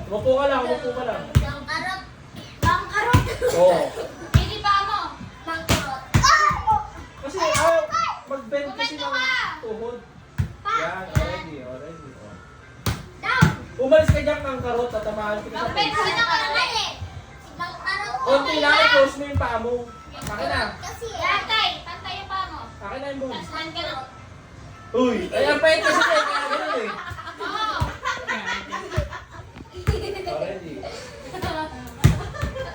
Umupo ka lang, umupo ka lang. Bangkarot. Bangkarot. Oo. Hindi pa mo. Bangkarot. Kasi mag-bend kasi ng tuhod. Yan, already. Oh. Down. Umalis ka dyan ng karot, tatamaan kita sa Bangkarot. face. Sino ka naman eh? Si Bangkarot. Konti lang, i-close mo yung paa mo. Akin na. Kasi pantay. Pantay yung pa mo. Akin na yung boom. Tasman ka na. Uy! Ay, ang pahit kasi kaya ganun eh. Oo. Already.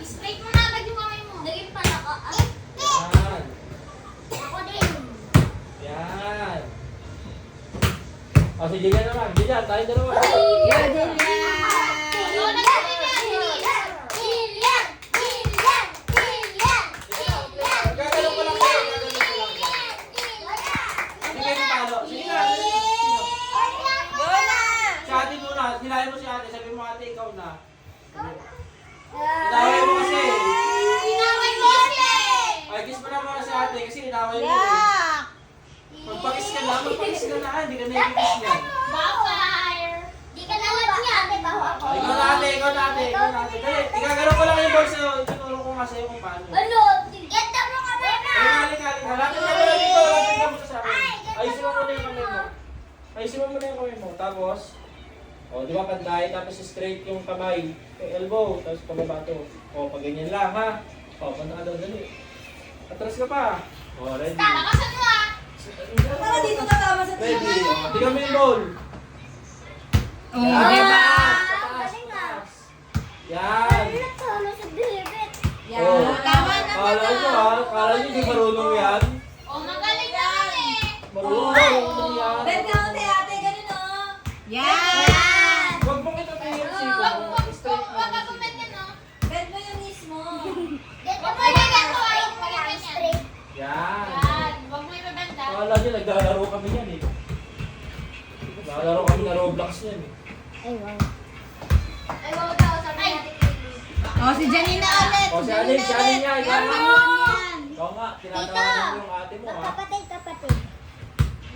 Straight mo na agad yung kamay mo. Naging pala ka. Yan. Ako din. Yan. O, sige ka naman. Diyan, tayo dalawa. Billion! Oo, nagsabi niya. Billion! Billion! Billion! Billion! Billion! Gagalong ko lang kayo. Gagalong ko lang kayo. Sige kayo talo. Sige na. Sino? Si ate muna. Nilayan mo si ate. Sabi mo ate, ikaw na. Inaway mo kasi. Inaway mo kasi! Ay, kiss mo na muna si ate kasi inaway mo. Magpakis ka na. Magpakis ka na. Hindi ka na-kiss niya. Backfire! Di ka nawat niya. Ate, baho ako. Ikaw na ate. Ikaw na ate. Ikaw na ate. Dali. Igagalaw ko lang yung board sa'yo. Itutulong ko nga sa'yo kung paano. Ano? Ganda mo ka ba na? Ay, halika. Lapit ka muna dito. Lapit ka muna sa akin. Ayusin mo muna yung kamay mo. Ayusin mo muna yung kamay mo. Tapos, o, di ba pantay? Tapos straight yung kamay. Yung elbow. Tapos pababa to. O, pag ganyan lang ha. O, punta ka daw. Dali. Atras ka pa. O, ready. Takasan mo ah! Para dito tatama sa Ready. tingin. O, tingnan mo yung ball. Oh, Yan. diba? Pataas, pataas. Yan. Natalo sa bilibit. Yan. Oh. Tama na Kala nyo ha? Kala nyo di marunong yan? Oh, magaling naman eh! Marunong yan. Bet ka ate, ate, ganun o. Yan. Huwag mong ito yung siko. Straight Wag lang. ka gumanda, no? Bet mo yung mismo. Wag mo ganyan ko ay ganyan. Yan. Yan, wag mo ibabanda. Kala nyo naglalaro kami yan eh. Naglalaro kami na Roblox yan eh. Ay, wag daw, sabi natin. O, si Janina ulit. O, si Anin niya. Ikaw nga. Yan. Ikaw nga. Tinatawagan mo yung ate mo ha. Kapatid.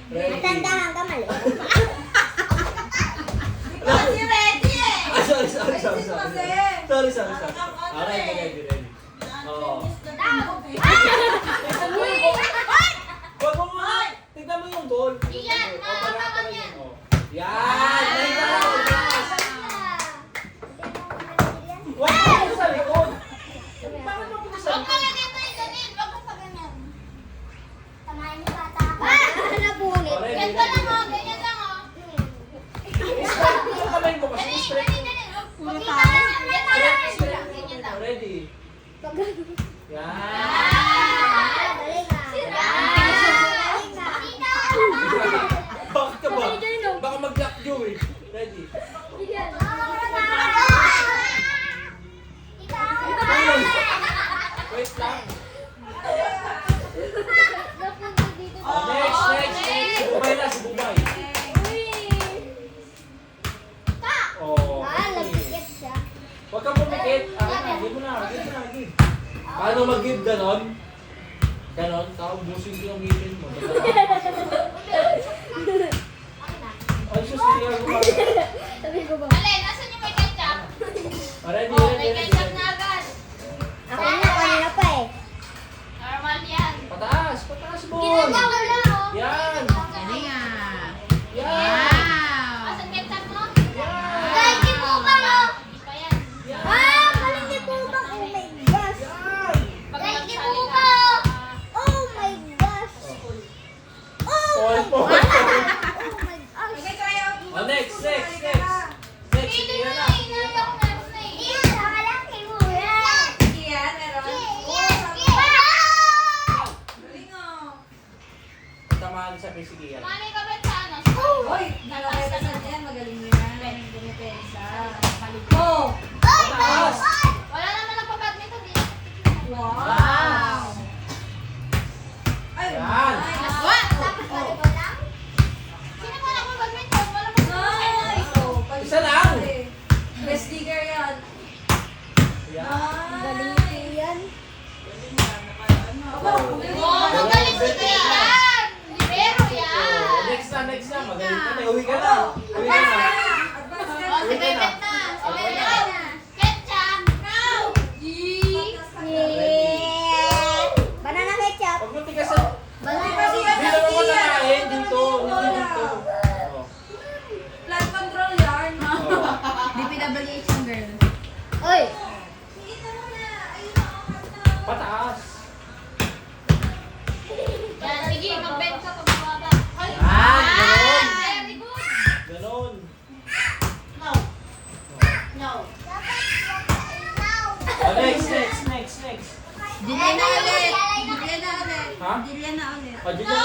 Ready. Natandahan ka mali. Kasi ready eh. Ah, sorry. Ay, Sorry. Ready. Oo. Wag mo nga. Tignan mo yung goal. Yan, O, pala mahahawakan yun. yan. O. Yan. Wag mo punta sa likod. Bakit mo punta sa Wag mo likod? ganyan tayo, ganyan. Wag mo pa ganyan. Tamahin niyo bata ako. Napunit. Ready, Ganyan lang ready. oh, ganyan lang oh. Straight mo yung kamay mo kasi Ganyan, straight. ganyan. Huwag kita ganyan. Ganyan lang. Ganyan lang. Ready. Yan. Bakit ka ba? Baka mag-lock you eh. Ready. Wait lang. Oh, next. Si Bubay na, si Bubay. Oh. Huwag kang pumikit. Akin na, give mo na. Give. Paano mag-give ganon? Ganon? Tapos busin ko yung ngipin mo. Ay, sus, hindi ako gumagano. Alin, nasan yung may ketchup? Ready, Oh, may ready. ketchup na agad. Normal yan. Pataas mo. Ginagawa na oh. Yan. Galinga. Yan. Wow. Asan ketchup mo? Yan. Dahil di po ba no? Di pa yan. Yan. Galing di po ba? Oh my gosh. Yan. Pag nagsalita ka. Oh my gosh. Paul. Oh my gosh. Okay, try out. Oh, next. Next, Hindi yan na, na. inaayaw ko na. No. Oh, next. Julian na ulit. Julian na ulit. Ha? Julian na ulit. Oh, dyan na.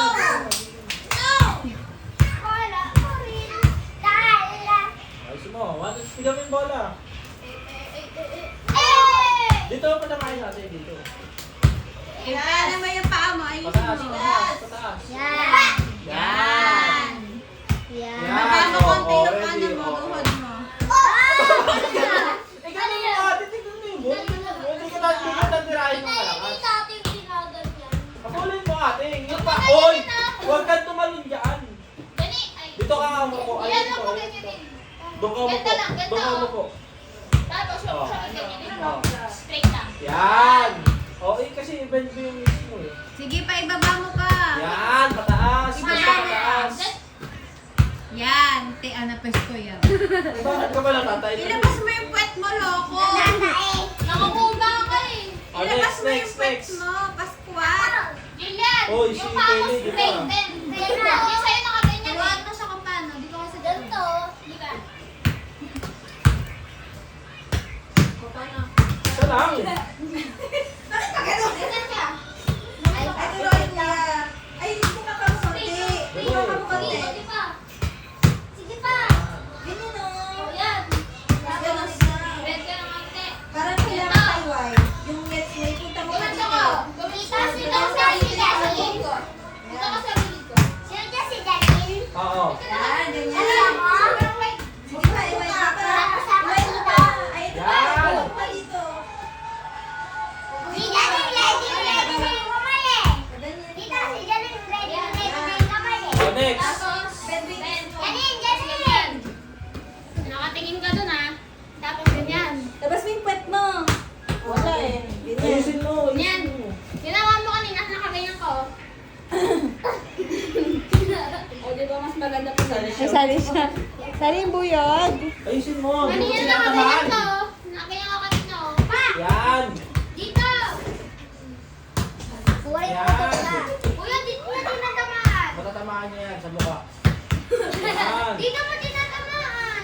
Ayos mo. Bigyan mo yung bola. Dito, patamahin natin dito. Kaya mo yung paa mo. Ayusin Pataas, mo. pataas. Yan. Yan. Yan. Baba mo konti Oh, yung ready, ano mo, oh. tuhod mo. Ikaw na yung ate, tignan mo yung bola. Hindi ka tatirahin ng malakas. Pagulin mo ate. Yung pa. Oy! Huwag kang tumalon dyan. Dito ka nga umupo. Ayun po. Doon ka umupo. Doon ka umupo. Yan. Okay, kasi event mo yung mismo eh. Sige pa, ibaba mo pa. Yan, pataas. Basta pataas. Yan. Napesto yan. Bakit ka ba natatay? Ilabas mo yung puwet mo, loko. Oh, Ilabas mo yung next. puwet mo, paskuat. Oy, si Kelly, di ba? Turuan mo siya kung paano. Di ko kasi ganito. Isa lang. Oo. Oh, next. Nakatingin ka dun ah. Tapos ganyan. Labas mo yung puwet mo. Wala eh. Ayusin mo. Yan. Ginawa mo kanina, nakaganyan ko. O, di ba mas maganda pa sa Sali siya. Sali yung buyog. Ayusin mo. Hindi mo Kanina tinatamaan. nakaganyan ko. Nakaganyan ko kanina. Pa! Yan. Dito! Yan. Kuya, dito mo tinatamaan. Matatamaan niya yan sa mukha. Yan. Dito mo tinatamaan.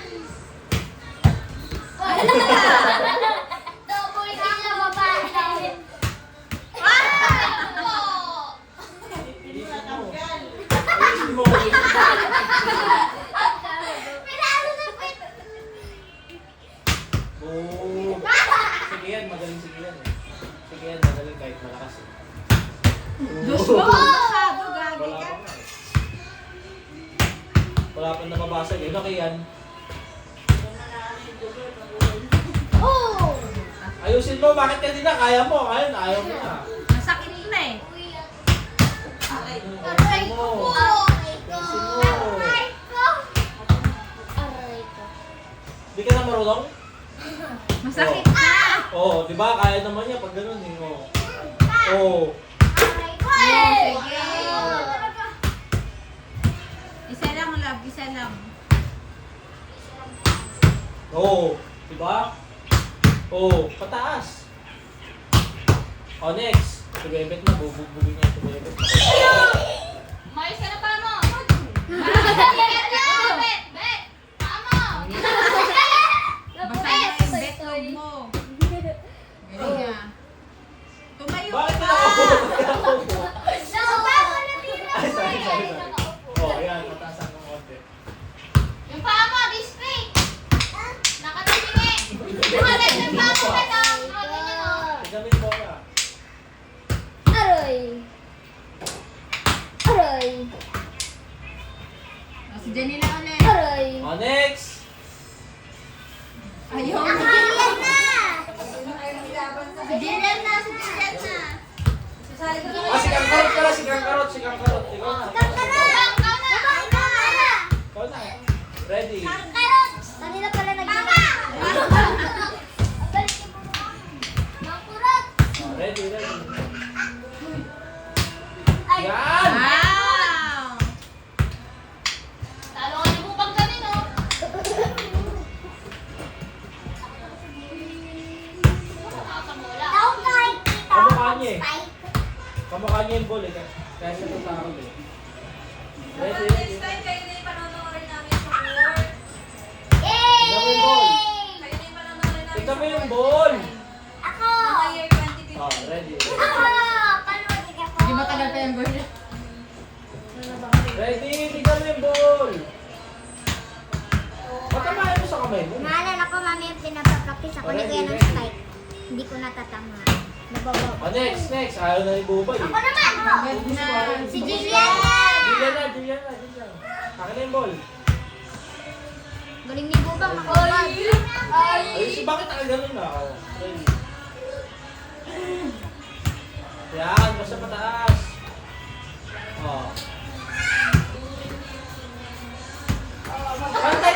Double kill na babae. Ayusin mo. Pinalo na pwede. Oh. Sige yan, magaling sige yan. Sige yan, magaling kahit malakas. Diyos mo! Masyado, gagi Wala ka. pa nga eh. Wala pa nababasag eh. Okay yan. Oh! Ayusin mo, bakit kanina kaya mo? Ayun, ayaw mo na. Masakit na eh. Aray ko. Aray ko. Ayusin mo. Aray ko. Aray ko. Hindi ka na marunong? Masakit na. Oo, di ba? Kaya naman niya pag ganun eh. Oo. Oo. Aray ko. Sige. Isa lang, love. Isa lang. Oo. Di ba? Oo. Pataas. O, next. Tumibet na. Bubugbugin niya. Tumibet na. Mayos ka na pa mo. Bet, bet. Tama. Basta yung betlog mo. Galing ah. Tumayo Bakit ka na ako? Nakapa ko na tira. Ay, sorry. Oo, ayan. Mataasan ng konti. Yung paa mo, di straight. Nakatingin eh. Nakatingin yung paa mo, bet ah. Nakatingin oh. Tignan mo na. Aray. Aray. O, si Janila ulit. Aray. O, next. Ayaw. Nakakalian na. Si Jillian na. Si Jillian na. Ah, si Kangkarot pala. Si Kangkarot. Si Kangkarot. Ikaw na. Ikaw na. Ready. Kanina pala nag-iba. O, ready. Yan. Wow! Talo ka ni Bupang ganin, oh. Kamukha niya eh. Kamukha niya yung ball eh. Kaya siya tatakot eh. Ready. Next time kayo na yung panonoodin namin sa court. Tignan mo yung ball. Kayo na yung ng ball. Mga year 2015. Oh, ready. Hindi matagal pa yung goal. Ready, tignan mo yung ball. Patamahin mo sa kamay mo. Naalala ko, mami, yung pinapapractice ako ni Kuya ng spike. Hindi ko natatama. Nababaw. Oh, next. Ayaw na ni Bubay. Ako naman! Good na. Si Jillian! Diyan na. Akin na yung ball. Galing ni Bubang makabag. Ay, bakit ako ganun na ako? Ready. Yan, basta pataas. Oh. Pantay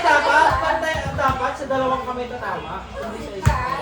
dapat sa dalawang kamay tatama. Hindi sa isa.